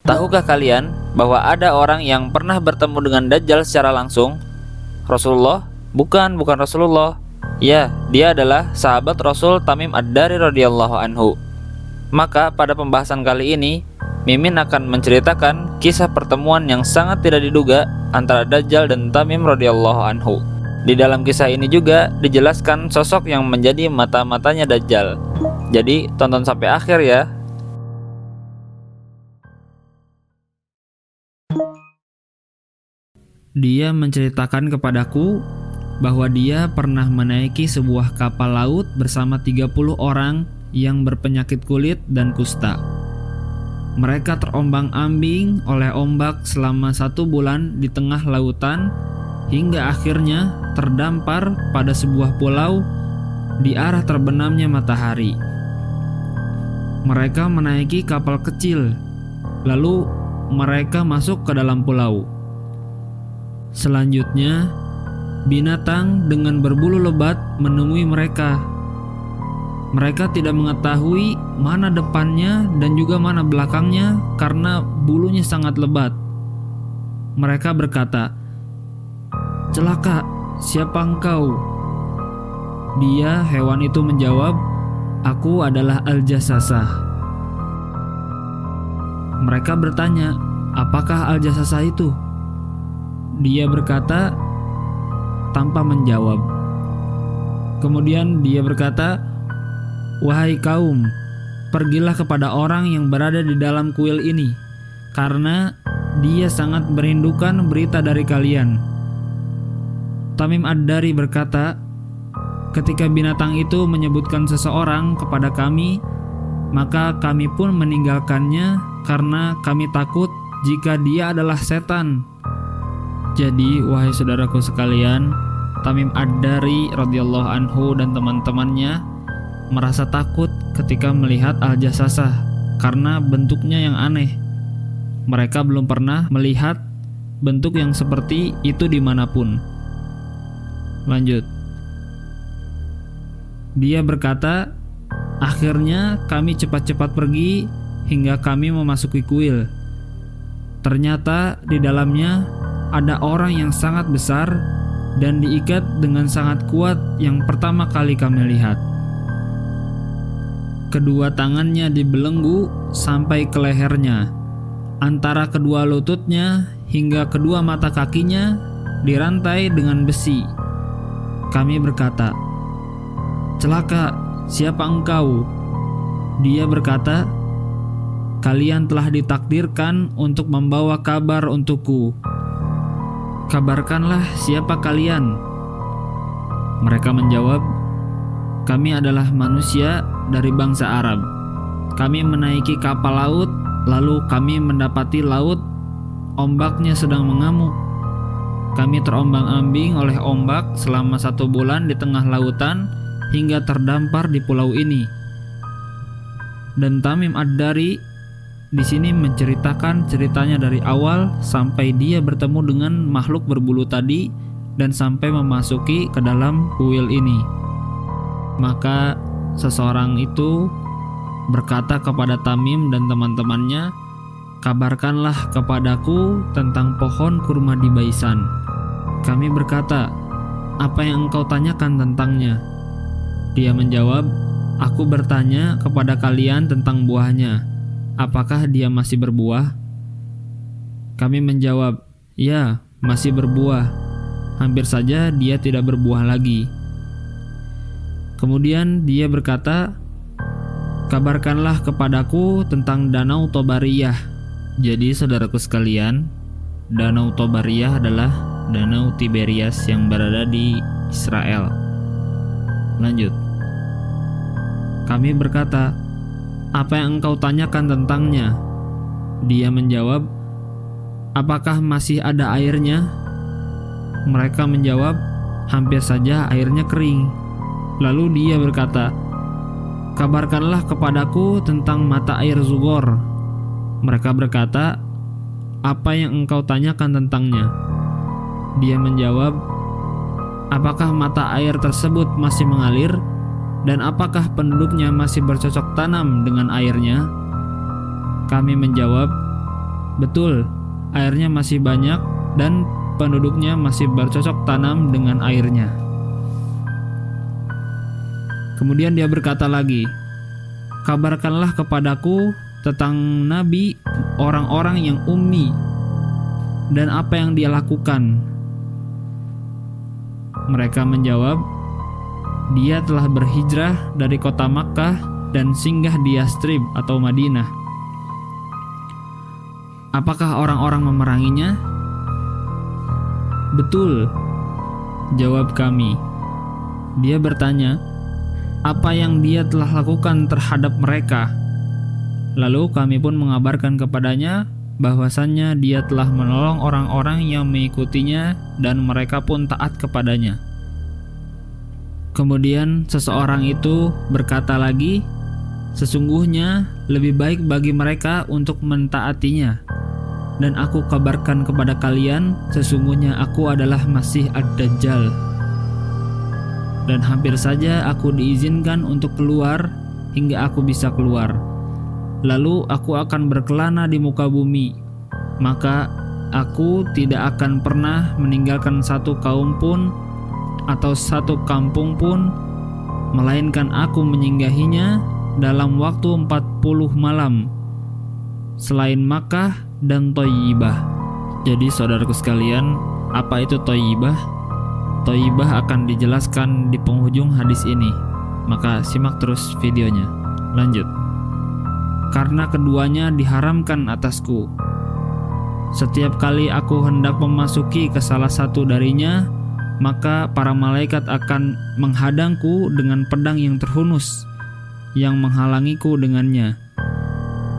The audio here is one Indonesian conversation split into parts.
tahukah kalian bahwa ada orang yang pernah bertemu dengan Dajjal secara langsung? Rasulullah? Bukan Rasulullah. Ya, dia adalah sahabat Rasul Tamim Ad-Dari radhiyallahu anhu. Maka pada pembahasan kali ini, Mimin akan menceritakan kisah pertemuan yang sangat tidak diduga antara Dajjal dan Tamim radhiyallahu anhu. Di dalam kisah ini juga dijelaskan sosok yang menjadi mata-matanya Dajjal. Jadi tonton sampai akhir ya. Dia menceritakan kepadaku bahwa dia pernah menaiki sebuah kapal laut bersama 30 orang yang berpenyakit kulit dan kusta. Mereka terombang-ambing oleh ombak selama 1 bulan di tengah lautan hingga akhirnya terdampar pada sebuah pulau di arah terbenamnya matahari. Mereka menaiki kapal kecil, lalu mereka masuk ke dalam pulau. Selanjutnya, binatang dengan berbulu lebat menemui mereka. Mereka tidak mengetahui mana depannya dan juga mana belakangnya karena bulunya sangat lebat. Mereka berkata, "Celaka, siapa engkau?" Dia, hewan itu menjawab, "Aku adalah Al-Jassasah." Mereka bertanya, "Apakah Al-Jassasah itu?" Dia berkata tanpa menjawab. Kemudian dia berkata, "Wahai kaum, pergilah kepada orang yang berada di dalam kuil ini, karena dia sangat merindukan berita dari kalian." Tamim Ad-Dari berkata, "Ketika binatang itu menyebutkan seseorang kepada kami, maka kami pun meninggalkannya karena kami takut jika dia adalah setan." Jadi, wahai saudaraku sekalian, Tamim Ad-Dari radhiyallahu anhu dan teman-temannya merasa takut ketika melihat Al-Jassasah karena bentuknya yang aneh. Mereka belum pernah melihat bentuk yang seperti itu dimanapun. Lanjut. Dia berkata, "Akhirnya kami cepat-cepat pergi hingga kami memasuki kuil. Ternyata di dalamnya ada orang yang sangat besar dan diikat dengan sangat kuat yang pertama kali kami lihat. Kedua tangannya dibelenggu sampai ke lehernya. Antara kedua lututnya hingga kedua mata kakinya dirantai dengan besi." Kami berkata, "Celaka, siapa engkau?" Dia berkata, "Kalian telah ditakdirkan untuk membawa kabar untukku. Kabarkanlah siapa kalian." Mereka menjawab, "Kami adalah manusia dari bangsa Arab. Kami menaiki kapal laut, lalu kami mendapati laut ombaknya sedang mengamuk. Kami terombang-ambing oleh ombak selama 1 bulan di tengah lautan hingga terdampar di pulau ini." Dan Tamim Ad-Dari di sini menceritakan ceritanya dari awal sampai dia bertemu dengan makhluk berbulu tadi dan sampai memasuki ke dalam kuil ini. Maka seseorang itu berkata kepada Tamim dan teman-temannya, "Kabarkanlah kepadaku tentang pohon kurma di Baisan." Kami berkata, "Apa yang engkau tanyakan tentangnya?" Dia menjawab, "Aku bertanya kepada kalian tentang buahnya. Apakah dia masih berbuah?" Kami menjawab, "Ya, masih berbuah. Hampir saja dia tidak berbuah lagi." Kemudian dia berkata, "Kabarkanlah kepadaku tentang Danau Tobariyah." Jadi saudaraku sekalian, Danau Tobariyah adalah Danau Tiberias yang berada di Israel. Lanjut. Kami berkata, "Apa yang engkau tanyakan tentangnya?" Dia menjawab, "Apakah masih ada airnya?" Mereka menjawab, "Hampir saja airnya kering." Lalu dia berkata, "Kabarkanlah kepadaku tentang mata air Zugor." Mereka berkata, "Apa yang engkau tanyakan tentangnya?" Dia menjawab, "Apakah mata air tersebut masih mengalir? Dan apakah penduduknya masih bercocok tanam dengan airnya?" Kami menjawab, Betul, airnya masih banyak dan penduduknya masih bercocok tanam dengan airnya. Kemudian dia berkata lagi, kabarkanlah kepadaku tentang nabi orang-orang yang ummi dan apa yang dia lakukan. Mereka menjawab, dia telah berhijrah dari kota Makkah dan singgah di Yastrib atau Madinah. Apakah orang-orang memeranginya? Betul, jawab kami. Dia bertanya, apa yang dia telah lakukan terhadap mereka? Lalu kami pun mengabarkan kepadanya bahwasannya dia telah menolong orang-orang yang mengikutinya dan mereka pun taat kepadanya. Kemudian seseorang itu berkata lagi, sesungguhnya lebih baik bagi mereka untuk mentaatinya. Dan aku kabarkan kepada kalian, sesungguhnya aku adalah Masih Ad-Dajjal. Dan hampir saja aku diizinkan untuk keluar hingga aku bisa keluar. Lalu aku akan berkelana di muka bumi. Maka aku tidak akan pernah meninggalkan satu kaum pun atau satu kampung pun, melainkan aku menyinggahinya dalam waktu 40 malam selain Makkah dan Thayyibah. Jadi saudaraku sekalian, apa itu Thayyibah? Thayyibah akan dijelaskan di penghujung hadis ini, maka simak terus videonya. Lanjut. Karena keduanya diharamkan atasku. Setiap kali aku hendak memasuki ke salah satu darinya, maka para malaikat akan menghadangku dengan pedang yang terhunus, yang menghalangiku dengannya.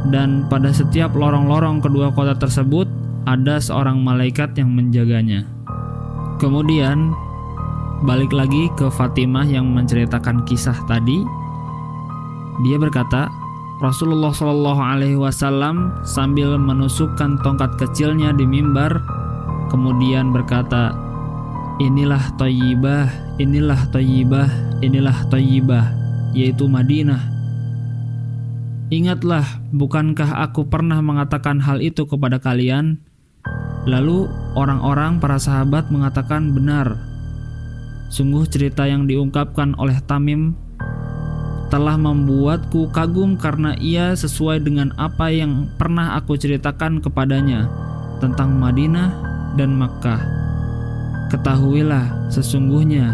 Dan pada setiap lorong-lorong kedua kota tersebut, ada seorang malaikat yang menjaganya. Kemudian balik lagi ke Fatimah yang menceritakan kisah tadi. Dia berkata, Rasulullah Shallallahu Alaihi Wasallam sambil menusukkan tongkat kecilnya di mimbar, kemudian berkata, inilah Thayyibah, inilah Thayyibah, inilah Thayyibah, yaitu Madinah. Ingatlah, bukankah aku pernah mengatakan hal itu kepada kalian? Lalu orang-orang para sahabat mengatakan benar. Sungguh cerita yang diungkapkan oleh Tamim telah membuatku kagum karena ia sesuai dengan apa yang pernah aku ceritakan kepadanya tentang Madinah dan Makkah. Ketahuilah, sesungguhnya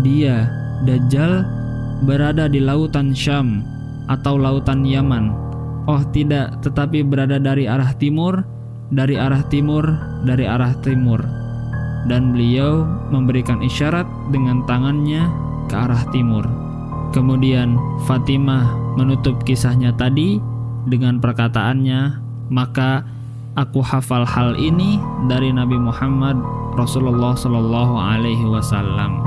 dia, Dajjal, berada di lautan Syam atau lautan Yaman. Oh tidak, tetapi berada dari arah timur, dari arah timur, dari arah timur. Dan beliau memberikan isyarat dengan tangannya ke arah timur. Kemudian Fatimah menutup kisahnya tadi dengan perkataannya, maka aku hafal hal ini dari Nabi Muhammad Rasulullah Shallallahu Alaihi Wasallam.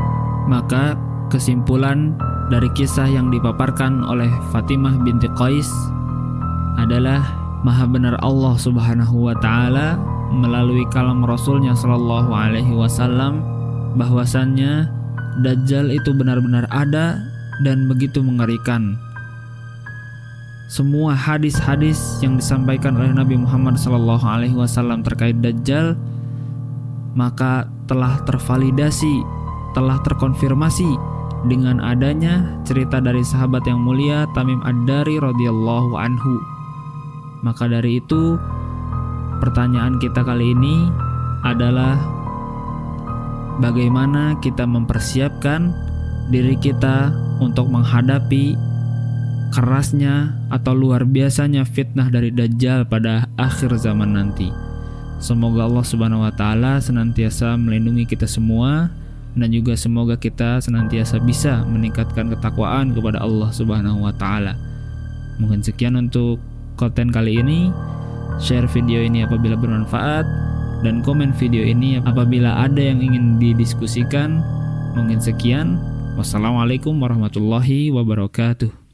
Maka kesimpulan dari kisah yang dipaparkan oleh Fatimah binti Qais adalah Maha benar Allah Subhanahu wa Ta'ala melalui kalam Rasulnya Shallallahu Alaihi Wasallam bahwasannya Dajjal itu benar-benar ada dan begitu mengerikan. Semua hadis-hadis yang disampaikan oleh Nabi Muhammad Shallallahu Alaihi Wasallam terkait Dajjal maka telah tervalidasi, telah terkonfirmasi dengan adanya cerita dari sahabat yang mulia Tamim Ad-Dari radhiyallahu anhu. Maka dari itu, pertanyaan kita kali ini adalah bagaimana kita mempersiapkan diri kita untuk menghadapi kerasnya atau luar biasanya fitnah dari Dajjal pada akhir zaman nanti. Semoga Allah Subhanahu wa Ta'ala senantiasa melindungi kita semua, dan juga semoga kita senantiasa bisa meningkatkan ketakwaan kepada Allah Subhanahu wa Ta'ala. Mungkin sekian untuk konten kali ini. Share video ini apabila bermanfaat, dan komen video ini apabila ada yang ingin didiskusikan. Mungkin sekian. Wassalamualaikum warahmatullahi wabarakatuh.